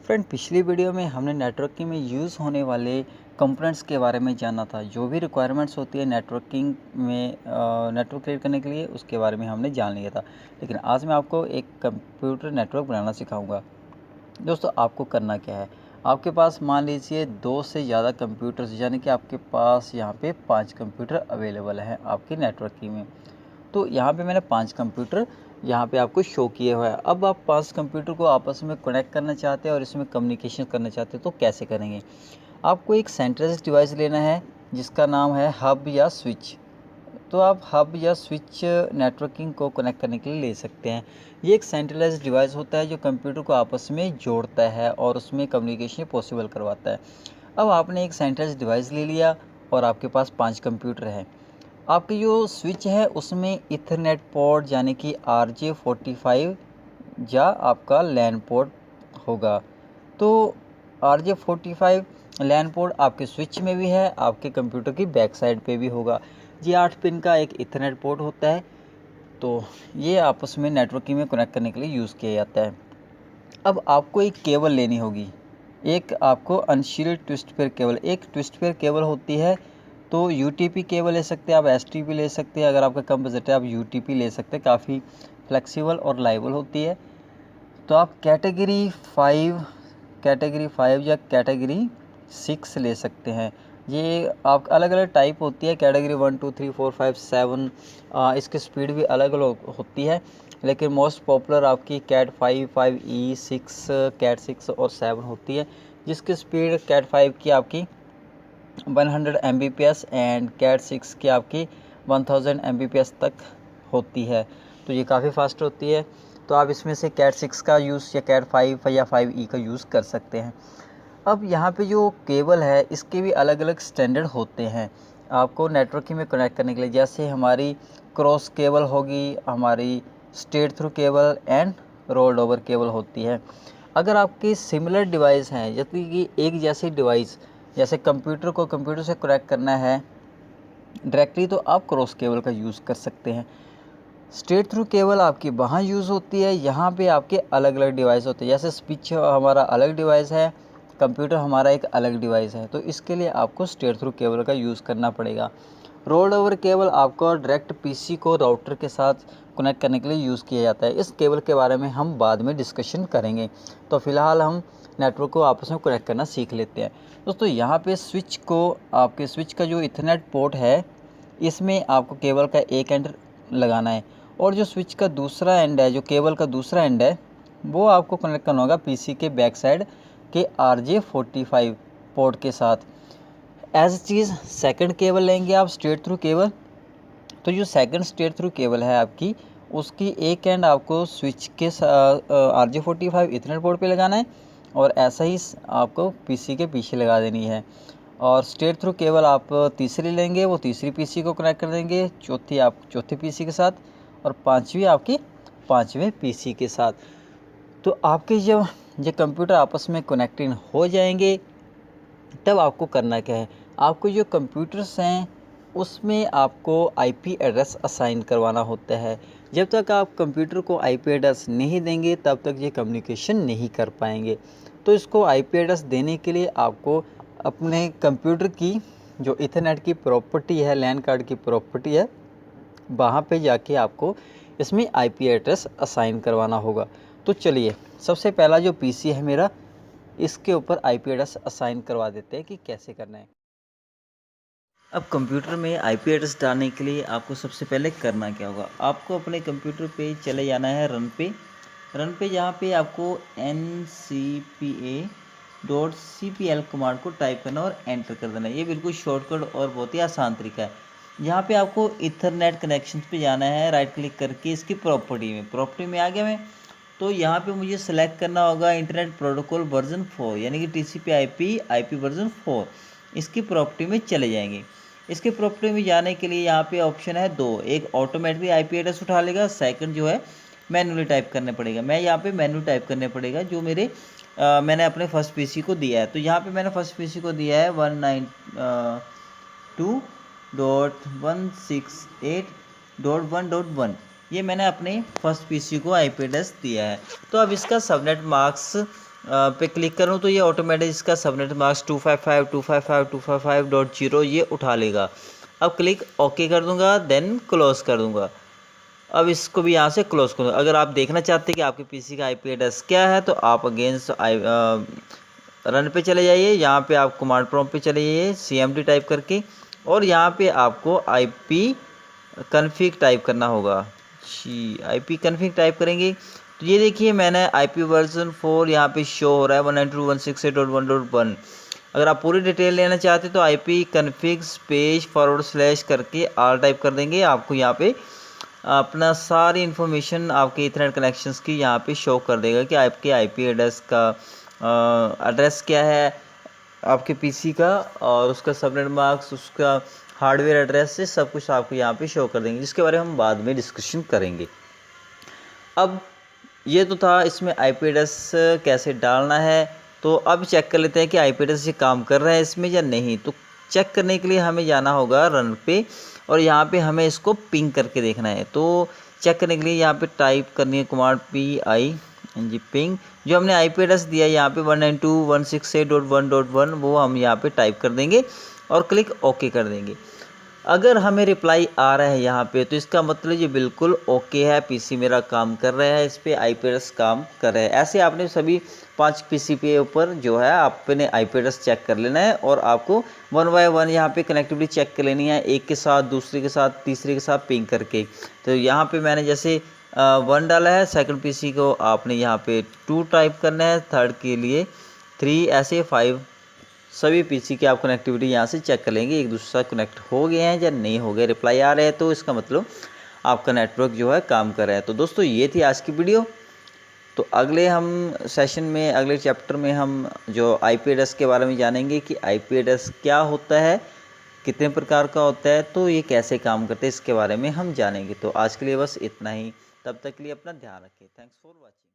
Friend, पिछली video में हमने नेटवर्किंग में यूज़ होने वाले कंपोनेंट्स के बारे में जाना था। जो भी रिक्वायरमेंट्स होती है नेटवर्किंग में नेटवर्क क्रिएट करने के लिए, उसके बारे में हमने जान लिया था। लेकिन आज मैं आपको एक कंप्यूटर नेटवर्क बनाना सिखाऊंगा। दोस्तों, आपको करना क्या है, आपके पास मान लीजिए 2 से ज़्यादा कंप्यूटर्स, यानी कि आपके पास यहाँ पे 5 कंप्यूटर अवेलेबल हैं आपकी नेटवर्किंग में। तो यहाँ पे मैंने 5 कंप्यूटर यहाँ पे आपको शो किए हुआ है। अब आप 5 कंप्यूटर को आपस में कनेक्ट करना चाहते हैं और इसमें कम्युनिकेशन करना चाहते हैं, तो कैसे करेंगे? आपको एक सेंट्रलाइज्ड डिवाइस लेना है जिसका नाम है हब या स्विच। तो आप हब या स्विच नेटवर्किंग को कनेक्ट करने के लिए ले सकते हैं। ये एक सेंट्रलाइज्ड डिवाइस होता है जो कंप्यूटर को आपस में जोड़ता है और उसमें कम्युनिकेशन पॉसिबल करवाता है। अब आपने एक सेंट्रलाइज्ड डिवाइस ले लिया और आपके पास 5 कंप्यूटर हैं। आपकी जो स्विच है उसमें इथरनेट पोर्ट यानी कि RJ45 या आपका लैन पोर्ट होगा। तो RJ45 लैन पोर्ट आपके स्विच में भी है, आपके कंप्यूटर की बैक साइड पे भी होगा। ये 8 पिन का एक इथरनेट पोर्ट होता है, तो ये आपस में नेटवर्किंग में कनेक्ट करने के लिए यूज़ किया जाता है। अब आपको एक केबल लेनी होगी, एक आपको अनशील्ड ट्विस्ट पेयर केबल। एक ट्विस्ट पेयर केबल होती है, तो UTP केबल ले सकते हैं आप, STP ले सकते हैं। अगर आपका कम बजट है आप UTP ले सकते हैं, काफ़ी फ्लेक्सिबल और लाइबल होती है। तो आप कैटेगरी 5 या कैटेगरी 6 ले सकते हैं। ये आप अलग अलग टाइप होती है, कैटेगरी 1 2 3 4 5 7। इसकी स्पीड भी अलग अलग होती है, लेकिन मोस्ट पॉपुलर आपकी कैट 5 5E 6 कैट 6 और 7 होती है, जिसकी स्पीड कैट 5 की आपकी 100 Mbps एंड कैट 6 की आपकी 1000 Mbps तक होती है। तो ये काफ़ी फास्ट होती है। तो आप इसमें से कैट 6 का यूज़ या कैट 5 या 5E का यूज़ कर सकते हैं। अब यहाँ पे जो केबल है इसके भी अलग अलग स्टैंडर्ड होते हैं आपको नेटवर्किंग में कनेक्ट करने के लिए। जैसे हमारी क्रॉस केबल होगी, हमारी straight through cable and rolled over cable होती है। अगर आपकी सिमिलर डिवाइस हैं, जैसे कि एक जैसी डिवाइस, जैसे कंप्यूटर को कंप्यूटर से कनेक्ट करना है डायरेक्टली, तो आप क्रॉस केबल का यूज़ कर सकते हैं। स्ट्रेट थ्रू केबल आपकी वहाँ यूज़ होती है, यहाँ पे आपके अलग अलग डिवाइस होते हैं। जैसे स्विच हमारा अलग डिवाइस है, कंप्यूटर हमारा एक अलग डिवाइस है, तो इसके लिए आपको स्ट्रेट थ्रू केबल का यूज़ करना पड़ेगा। रोल्ड ओवर केबल आपको डायरेक्ट PC को राउटर के साथ कनेक्ट करने के लिए यूज़ किया जाता है। इस केबल के बारे में हम बाद में डिस्कशन करेंगे। तो फ़िलहाल हम नेटवर्क को आपस में कनेक्ट करना सीख लेते हैं। दोस्तों, यहाँ पे स्विच को, आपके स्विच का जो इथरनेट पोर्ट है, इसमें आपको केबल का एक एंड लगाना है और जो स्विच का दूसरा एंड है, जो केबल का दूसरा एंड है, वो आपको कनेक्ट करना होगा PC के बैक साइड के RJ45 पोर्ट के साथ। एज चीज़ सेकंड केबल लेंगे आप, स्ट्रेट थ्रू केबल। तो जो सेकंड स्ट्रेट थ्रू केबल है आपकी, उसकी एक एंड आपको स्विच के RJ45 इथरनेट पोर्ट पे लगाना है और ऐसा ही आपको PC के पीछे लगा देनी है। और स्ट्रेट थ्रू केबल आप तीसरी लेंगे, वो तीसरी PC को कनेक्ट कर देंगे, चौथी आप चौथी PC के साथ और पांचवी आपकी पांचवें PC के साथ। तो आपके जब ये कंप्यूटर आपस में कनेक्टिंग हो जाएंगे, तब आपको करना क्या है, आपको जो कंप्यूटर्स हैं उसमें आपको IP एड्रेस असाइन करवाना होता है। जब तक आप कंप्यूटर को IP एड्रेस नहीं देंगे तब तक ये कम्युनिकेशन नहीं कर पाएंगे। तो इसको IP एड्रेस देने के लिए आपको अपने कंप्यूटर की जो इथरनेट की प्रॉपर्टी है, लैन कार्ड की प्रॉपर्टी है, वहाँ पे जाके आपको इसमें IP एड्रेस असाइन करवाना होगा। तो चलिए, सबसे पहला जो PC है मेरा, इसके ऊपर IP एड्रेस असाइन करवा देते हैं कि कैसे करना है। अब कंप्यूटर में IP एड्रेस डालने के लिए आपको सबसे पहले करना क्या होगा, आपको अपने कंप्यूटर पे चले जाना है रन पे जहाँ पे आपको ncpa.cpl कमांड को टाइप करना और एंटर कर देना है। ये बिल्कुल शॉर्टकट और बहुत ही आसान तरीका है। यहाँ पे आपको इथरनेट कनेक्शन पे जाना है, राइट क्लिक करके इसकी प्रॉपर्टी में आ गया मैं। तो यहाँ पे मुझे सेलेक्ट करना होगा इंटरनेट प्रोटोकॉल वर्जन 4, यानी कि TCP/IP वर्जन 4। इसकी प्रॉपर्टी में चले जाएंगे। इसके प्रॉपर्टी में जाने के लिए यहाँ पे ऑप्शन है 2, एक ऑटोमेटिकली IP एड्रेस उठा लेगा, सेकंड जो है मैन्युअली टाइप करने पड़ेगा। मैं यहाँ पे मैन्युअली टाइप करने पड़ेगा जो मैंने अपने फर्स्ट PC को दिया है। तो यहाँ पे मैंने फर्स्ट PC को दिया है 192.168.1.1। ये मैंने अपने फर्स्ट PC को IP एड्रेस दिया है। तो अब इसका सबनेट मास्क पे क्लिक करूँ तो ये ऑटोमेटिक इसका सबनेट मास्क 255.255.255.0 ये उठा लेगा। अब क्लिक ओके कर दूंगा, देन क्लोज कर दूंगा। अब इसको भी यहाँ से क्लोज करो। अगर आप देखना चाहते हैं कि आपके पीसी का आईपी एड्रेस क्या है तो आप अगेंस्ट रन पे चले जाइए। यहाँ पे आप कमांड प्रॉम्प्ट पे चले जाइए cmd टाइप करके, और यहाँ पे आपको आईपी कन्फिग टाइप करना होगा। आईपी कन्फिग टाइप करेंगे तो ये देखिए मैंने आईपी वर्जन 4 यहाँ पे शो हो रहा है 192.168.1.1। अगर आप पूरी डिटेल लेना चाहते तो आईपी कन्फिग स्पेस / करके आल टाइप कर देंगे। आपको यहाँ पे अपना सारी इन्फॉर्मेशन आपके इथरनेट कनेक्शंस की यहाँ पे शो कर देगा कि आपके आईपी एड्रेस का एड्रेस क्या है आपके पीसी का, और उसका सबनेट मास्क, उसका हार्डवेयर एड्रेस से सब कुछ आपको यहाँ पे शो कर देंगे, जिसके बारे में हम बाद में डिस्कशन करेंगे। अब ये तो था इसमें आईपी एड्रेस कैसे डालना है। तो अब चेक कर लेते हैं कि आईपी एड्रेस ये काम कर रहा है इसमें या नहीं। तो चेक करने के लिए हमें जाना होगा रन पे, और यहाँ पे हमें इसको पिंग करके देखना है। तो चेक करने के लिए यहाँ पे टाइप करनी है कमांड PING पिंग। जो हमने आईपी एड्रेस दिया है यहाँ पे 192.168.1.1 वो हम यहाँ पे टाइप कर देंगे और क्लिक ओके कर देंगे। अगर हमें रिप्लाई आ रहा है यहाँ पे तो इसका मतलब ये बिल्कुल ओके है, पीसी मेरा काम कर रहा है, इस पर आईपी एड्रेस काम कर रहा है। ऐसे आपने सभी 5 पीसी पे ऊपर जो है आपने आईपी एड्रेस चेक कर लेना है, और आपको 1 बाय 1 यहाँ पे कनेक्टिविटी चेक कर लेनी है, एक के साथ, दूसरे के साथ, तीसरे के साथ पिंग करके। तो यहाँ पे मैंने जैसे 1 डाला है, सेकंड पीसी को आपने यहाँ पे 2 टाइप करना है, थर्ड के लिए 3, ऐसे 5 सभी पीसी की आप कनेक्टिविटी यहाँ से चेक कर लेंगे एक दूसरे से कनेक्ट हो गए हैं या नहीं हो गए। रिप्लाई आ रहे हैं तो इसका मतलब आपका नेटवर्क जो है काम कर रहा है। तो दोस्तों ये थी आज की वीडियो। तो अगले हम सेशन में, अगले चैप्टर में हम जो आईपी एड्रेस के बारे में जानेंगे कि आईपी एड्रेस क्या होता है, कितने प्रकार का होता है, तो ये कैसे काम करते हैं, इसके बारे में हम जानेंगे। तो आज के लिए बस इतना ही, तब तक के लिए अपना ध्यान रखें। Thanks for watching.